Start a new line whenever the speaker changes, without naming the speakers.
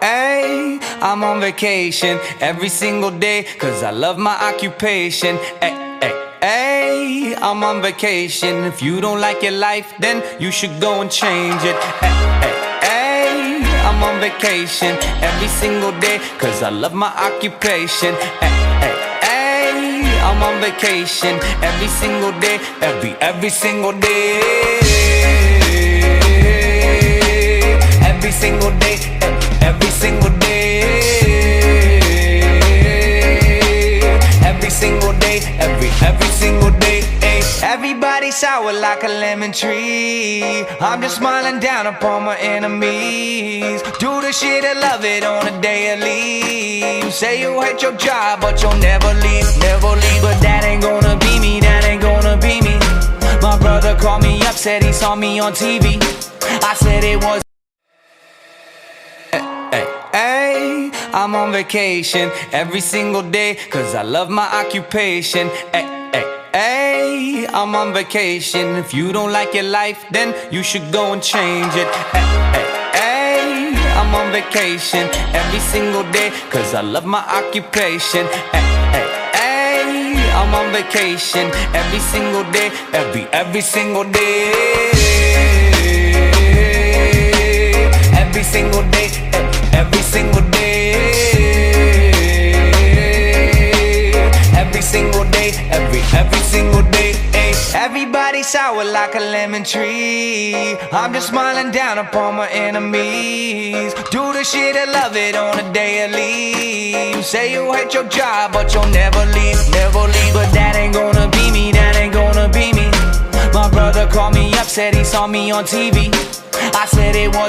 ay, I'm on vacation every single day, cause I love my occupation. Ay, ay, ay, I'm on vacation. If you don't like your life, then you should go and change it. Ay, ay, ay, I'm on vacation every single day, cause I love my occupation. Ay, ay, ay, I'm on vacation every single day, every single day. Every single day, every single day. Every single day, every single day. Everybody sour like a lemon tree. I'm just smiling down upon my enemies. Do the shit I love it on a daily. You say you hate your job, but you'll never leave, never leave. But that ain't gonna be me, that ain't gonna be me. My brother called me up, said he saw me on TV. I said it was. Ay, I'm on vacation every single day, cause I love my occupation. Ay, ay, ay, I'm on vacation. If you don't like your life, then you should go and change it. Ay, ay, ay, I'm on vacation every single day, cause I love my occupation. Ay, ay, ay, I'm on vacation every single day, every single day. Every single day, every single day. Every single day, every single day. Everybody sour like a lemon tree. I'm just smiling down upon my enemies. Do the shit I love it on a daily. You say you hate your job, but you'll never leave, never leave. But that ain't gonna be me, that ain't gonna be me. My brother called me up, said he saw me on TV. I said it was.